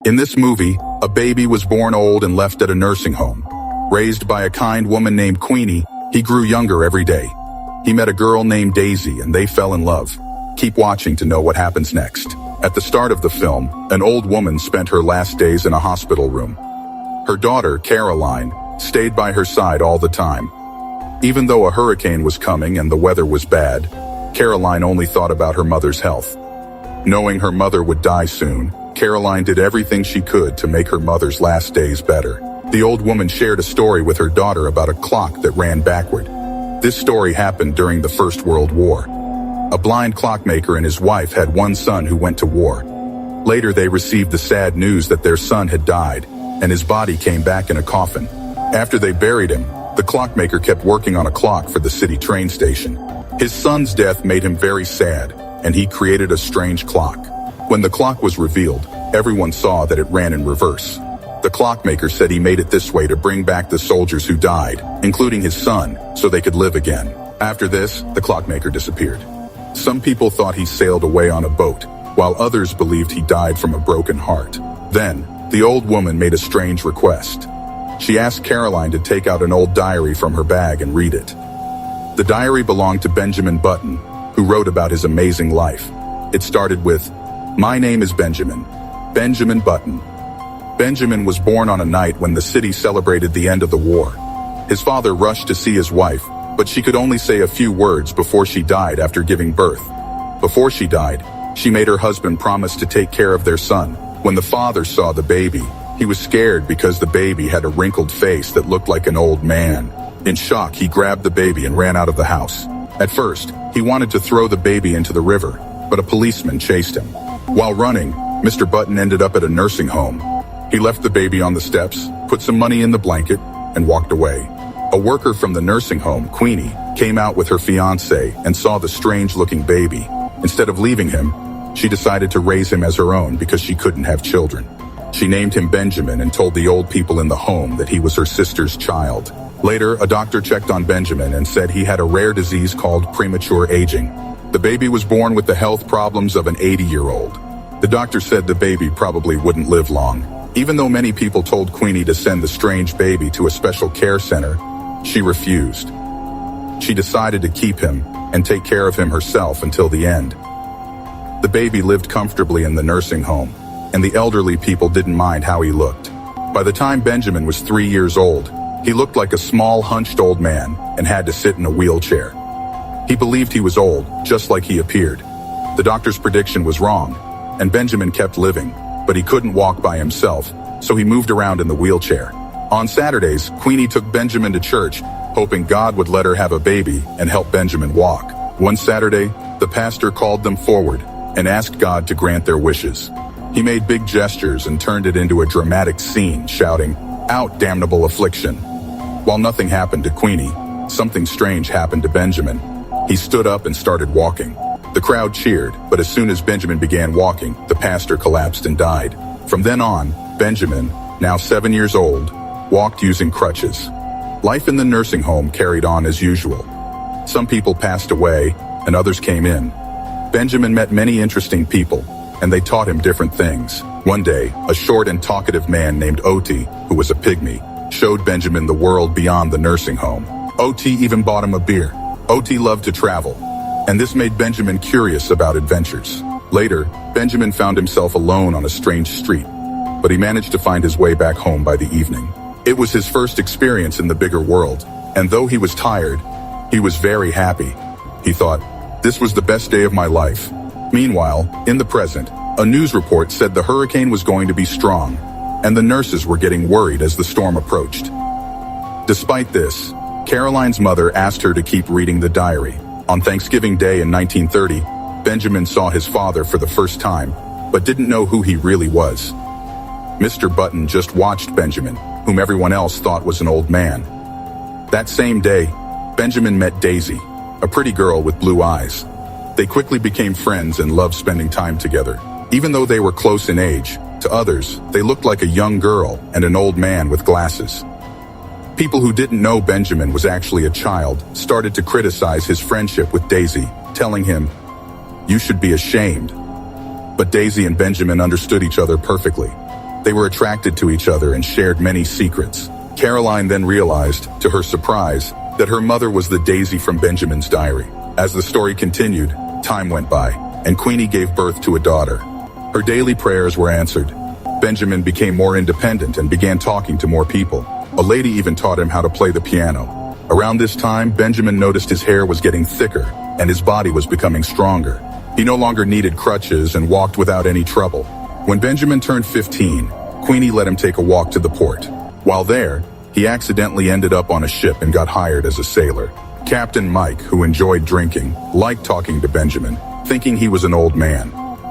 In this movie, a baby was born old and left at a nursing home. Raised by a kind woman named Queenie, he grew younger every day. He met a girl named Daisy and they fell in love. Keep watching to know what happens next. At the start of the film, an old woman spent her last days in a hospital room. Her daughter, Caroline, stayed by her side all the time. Even though a hurricane was coming and the weather was bad, Caroline only thought about her mother's health. Knowing her mother would die soon, Caroline did everything she could to make her mother's last days better. The old woman shared a story with her daughter about a clock that ran backward. This story happened during the First World War. A blind clockmaker and his wife had one son who went to war. Later they received the sad news that their son had died, and his body came back in a coffin. After they buried him, the clockmaker kept working on a clock for the city train station. His son's death made him very sad, and he created a strange clock. When the clock was revealed, everyone saw that it ran in reverse. The clockmaker said he made it this way to bring back the soldiers who died, including his son, so they could live again. After this, the clockmaker disappeared. Some people thought he sailed away on a boat, while others believed he died from a broken heart. Then, the old woman made a strange request. She asked Caroline to take out an old diary from her bag and read it. The diary belonged to Benjamin Button, who wrote about his amazing life. It started with, "My name is Benjamin. Benjamin Button." Benjamin was born on a night when the city celebrated the end of the war. His father rushed to see his wife, but she could only say a few words before she died after giving birth. Before she died, she made her husband promise to take care of their son. When the father saw the baby, he was scared because the baby had a wrinkled face that looked like an old man. In shock, he grabbed the baby and ran out of the house. At first, he wanted to throw the baby into the river, but a policeman chased him. While running, Mr. Button ended up at a nursing home. He left the baby on the steps, put some money in the blanket, and walked away. A worker from the nursing home, Queenie, came out with her fiancé and saw the strange-looking baby. Instead of leaving him, she decided to raise him as her own because she couldn't have children. She named him Benjamin and told the old people in the home that he was her sister's child. Later, a doctor checked on Benjamin and said he had a rare disease called premature aging. The baby was born with the health problems of an 80-year-old. The doctor said the baby probably wouldn't live long. Even though many people told Queenie to send the strange baby to a special care center, she refused. She decided to keep him and take care of him herself until the end. The baby lived comfortably in the nursing home, and the elderly people didn't mind how he looked. By the time Benjamin was 3 years old, he looked like a small, hunched old man and had to sit in a wheelchair. He believed he was old, just like he appeared. The doctor's prediction was wrong, and Benjamin kept living, but he couldn't walk by himself, so he moved around in the wheelchair. On Saturdays, Queenie took Benjamin to church, hoping God would let her have a baby and help Benjamin walk. One Saturday, the pastor called them forward and asked God to grant their wishes. He made big gestures and turned it into a dramatic scene, shouting, "Out, damnable affliction." While nothing happened to Queenie, something strange happened to Benjamin. He stood up and started walking. The crowd cheered, but as soon as Benjamin began walking, the pastor collapsed and died. From then on, Benjamin, now 7 years old, walked using crutches. Life in the nursing home carried on as usual. Some people passed away, and others came in. Benjamin met many interesting people, and they taught him different things. One day, a short and talkative man named Oti, who was a pygmy, showed Benjamin the world beyond the nursing home. Oti even bought him a beer. Oti loved to travel, and this made Benjamin curious about adventures. Later, Benjamin found himself alone on a strange street, but he managed to find his way back home by the evening. It was his first experience in the bigger world, and though he was tired, he was very happy. He thought, "This was the best day of my life." Meanwhile, in the present, a news report said the hurricane was going to be strong, and the nurses were getting worried as the storm approached. Despite this, Caroline's mother asked her to keep reading the diary. On Thanksgiving Day in 1930, Benjamin saw his father for the first time, but didn't know who he really was. Mr. Button just watched Benjamin, whom everyone else thought was an old man. That same day, Benjamin met Daisy, a pretty girl with blue eyes. They quickly became friends and loved spending time together. Even though they were close in age, to others, they looked like a young girl and an old man with glasses. People who didn't know Benjamin was actually a child started to criticize his friendship with Daisy, telling him, "You should be ashamed." But Daisy and Benjamin understood each other perfectly. They were attracted to each other and shared many secrets. Caroline then realized, to her surprise, that her mother was the Daisy from Benjamin's diary. As the story continued, time went by, and Queenie gave birth to a daughter. Her daily prayers were answered. Benjamin became more independent and began talking to more people. A lady even taught him how to play the piano. Around this time, Benjamin noticed his hair was getting thicker, and his body was becoming stronger. He no longer needed crutches and walked without any trouble. When Benjamin turned 15, Queenie let him take a walk to the port. While there, he accidentally ended up on a ship and got hired as a sailor. Captain Mike, who enjoyed drinking, liked talking to Benjamin, thinking he was an old man.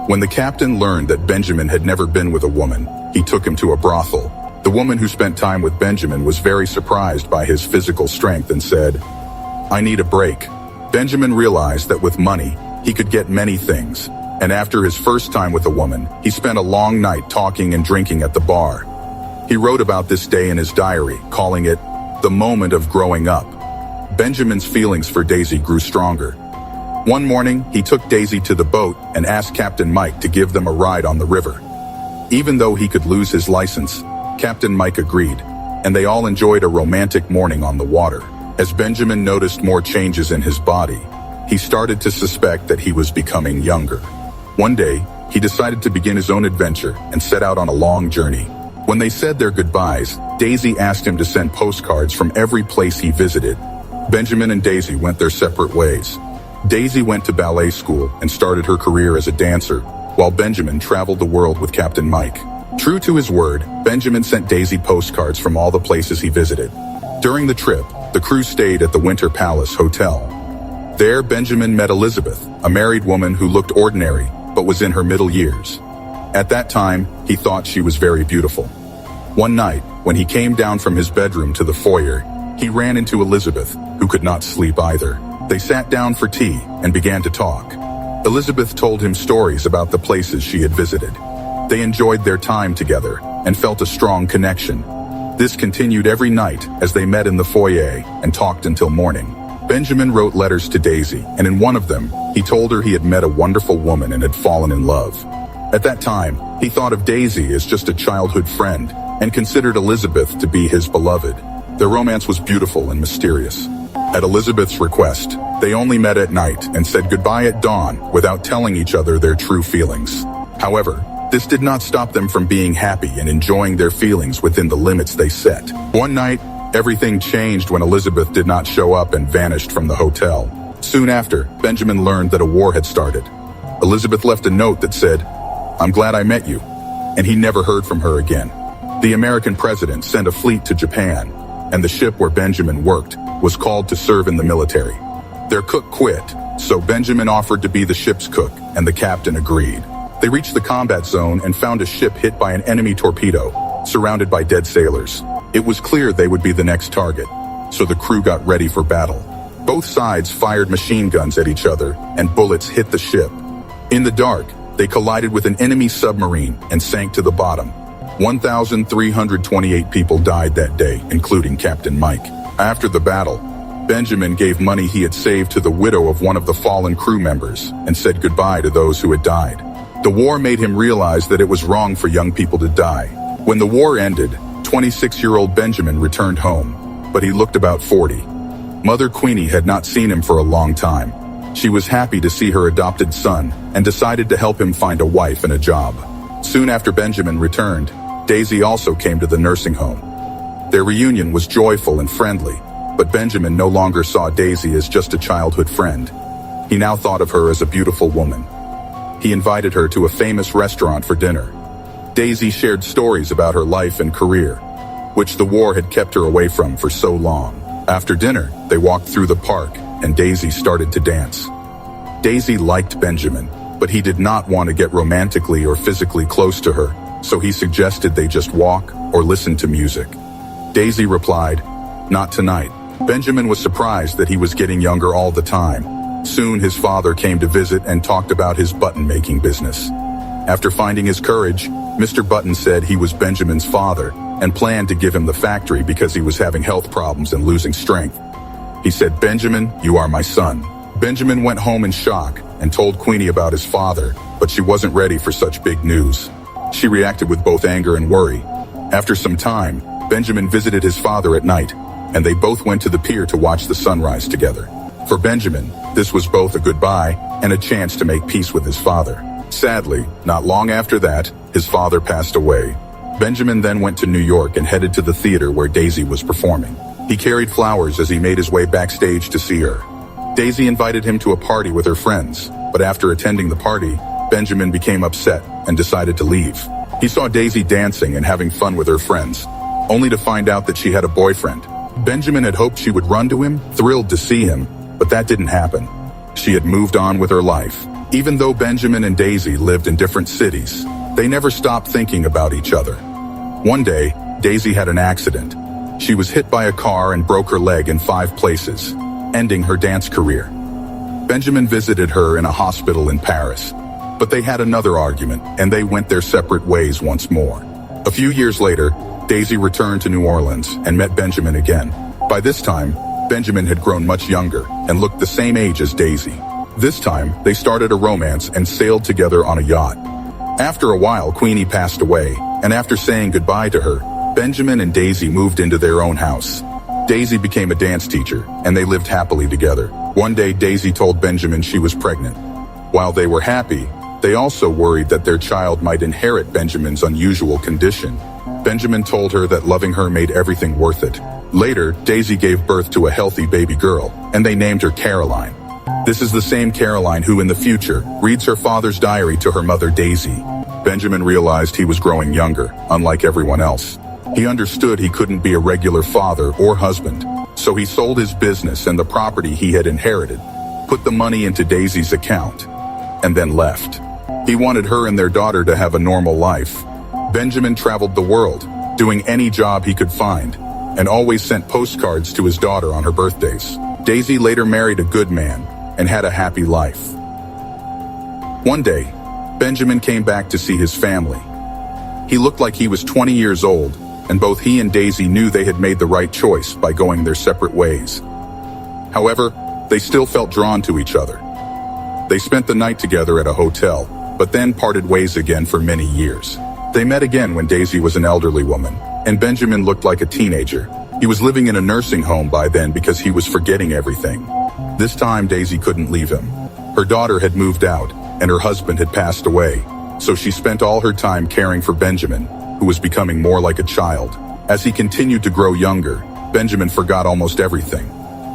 When the captain learned that Benjamin had never been with a woman, he took him to a brothel. The woman who spent time with Benjamin was very surprised by his physical strength and said, "I need a break." Benjamin realized that with money, he could get many things. And after his first time with a woman, he spent a long night talking and drinking at the bar. He wrote about this day in his diary, calling it the moment of growing up. Benjamin's feelings for Daisy grew stronger. One morning, he took Daisy to the boat and asked Captain Mike to give them a ride on the river. Even though he could lose his license, Captain Mike agreed, and they all enjoyed a romantic morning on the water. As Benjamin noticed more changes in his body, he started to suspect that he was becoming younger. One day, he decided to begin his own adventure and set out on a long journey. When they said their goodbyes, Daisy asked him to send postcards from every place he visited. Benjamin and Daisy went their separate ways. Daisy went to ballet school and started her career as a dancer, while Benjamin traveled the world with Captain Mike. True to his word, Benjamin sent Daisy postcards from all the places he visited. During the trip, the crew stayed at the Winter Palace Hotel. There, Benjamin met Elizabeth, a married woman who looked ordinary, but was in her middle years. At that time, he thought she was very beautiful. One night, when he came down from his bedroom to the foyer, he ran into Elizabeth, who could not sleep either. They sat down for tea and began to talk. Elizabeth told him stories about the places she had visited. They enjoyed their time together and felt a strong connection. This continued every night as they met in the foyer and talked until morning. Benjamin wrote letters to Daisy, and in one of them, he told her he had met a wonderful woman and had fallen in love. At that time, he thought of Daisy as just a childhood friend and considered Elizabeth to be his beloved. Their romance was beautiful and mysterious. At Elizabeth's request, they only met at night and said goodbye at dawn without telling each other their true feelings. However, this did not stop them from being happy and enjoying their feelings within the limits they set. One night, everything changed when Elizabeth did not show up and vanished from the hotel. Soon after, Benjamin learned that a war had started. Elizabeth left a note that said, "I'm glad I met you," and he never heard from her again. The American president sent a fleet to Japan, and the ship where Benjamin worked was called to serve in the military. Their cook quit, so Benjamin offered to be the ship's cook, and the captain agreed. They reached the combat zone and found a ship hit by an enemy torpedo, surrounded by dead sailors. It was clear they would be the next target, so the crew got ready for battle. Both sides fired machine guns at each other, and bullets hit the ship. In the dark, they collided with an enemy submarine and sank to the bottom. 1,328 people died that day, including Captain Mike. After the battle, Benjamin gave money he had saved to the widow of one of the fallen crew members and said goodbye to those who had died. The war made him realize that it was wrong for young people to die. When the war ended, 26-year-old Benjamin returned home, but he looked about 40. Mother Queenie had not seen him for a long time. She was happy to see her adopted son and decided to help him find a wife and a job. Soon after Benjamin returned, Daisy also came to the nursing home. Their reunion was joyful and friendly, but Benjamin no longer saw Daisy as just a childhood friend. He now thought of her as a beautiful woman. He invited her to a famous restaurant for dinner. Daisy shared stories about her life and career, which the war had kept her away from for so long. After dinner, they walked through the park, and Daisy started to dance. Daisy liked Benjamin, but he did not want to get romantically or physically close to her, so he suggested they just walk or listen to music. Daisy replied, "Not tonight." Benjamin was surprised that he was getting younger all the time. Soon his father came to visit and talked about his button-making business. After finding his courage, Mr. Button said he was Benjamin's father and planned to give him the factory because he was having health problems and losing strength. He said, "Benjamin, you are my son." Benjamin went home in shock and told Queenie about his father, but she wasn't ready for such big news. She reacted with both anger and worry. After some time, Benjamin visited his father at night, and they both went to the pier to watch the sunrise together. For Benjamin, this was both a goodbye and a chance to make peace with his father. Sadly, not long after that, his father passed away. Benjamin then went to New York and headed to the theater where Daisy was performing. He carried flowers as he made his way backstage to see her. Daisy invited him to a party with her friends, but after attending the party, Benjamin became upset and decided to leave. He saw Daisy dancing and having fun with her friends, only to find out that she had a boyfriend. Benjamin had hoped she would run to him, thrilled to see him, but that didn't happen. She had moved on with her life. Even though Benjamin and Daisy lived in different cities, they never stopped thinking about each other. One day, Daisy had an accident. She was hit by a car and broke her leg in 5 places, ending her dance career. Benjamin visited her in a hospital in Paris, but they had another argument and they went their separate ways once more. A few years later, Daisy returned to New Orleans and met Benjamin again. By this time, Benjamin had grown much younger and looked the same age as Daisy. This time, they started a romance and sailed together on a yacht. After a while, Queenie passed away, and after saying goodbye to her, Benjamin and Daisy moved into their own house. Daisy became a dance teacher, and they lived happily together. One day, Daisy told Benjamin she was pregnant. While they were happy, they also worried that their child might inherit Benjamin's unusual condition. Benjamin told her that loving her made everything worth it. Later, Daisy gave birth to a healthy baby girl, and they named her Caroline. This is the same Caroline who in the future reads her father's diary to her mother Daisy. Benjamin realized he was growing younger, unlike everyone else. He understood he couldn't be a regular father or husband, so he sold his business and the property he had inherited, put the money into Daisy's account, and then left. He wanted her and their daughter to have a normal life. Benjamin traveled the world, doing any job he could find, and always sent postcards to his daughter on her birthdays. Daisy later married a good man and had a happy life. One day, Benjamin came back to see his family. He looked like he was 20 years old, and both he and Daisy knew they had made the right choice by going their separate ways. However, they still felt drawn to each other. They spent the night together at a hotel, but then parted ways again for many years. They met again when Daisy was an elderly woman, and Benjamin looked like a teenager. He was living in a nursing home by then because he was forgetting everything. This time, Daisy couldn't leave him. Her daughter had moved out, and her husband had passed away, so she spent all her time caring for Benjamin, who was becoming more like a child. As he continued to grow younger, Benjamin forgot almost everything,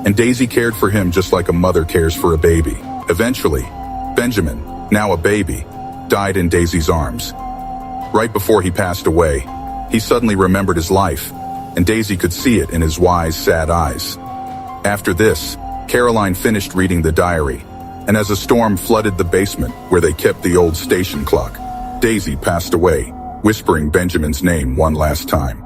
and Daisy cared for him just like a mother cares for a baby. Eventually, Benjamin, now a baby, died in Daisy's arms. Right before he passed away, he suddenly remembered his life, and Daisy could see it in his wise, sad eyes. After this, Caroline finished reading the diary, and as a storm flooded the basement where they kept the old station clock, Daisy passed away, whispering Benjamin's name one last time.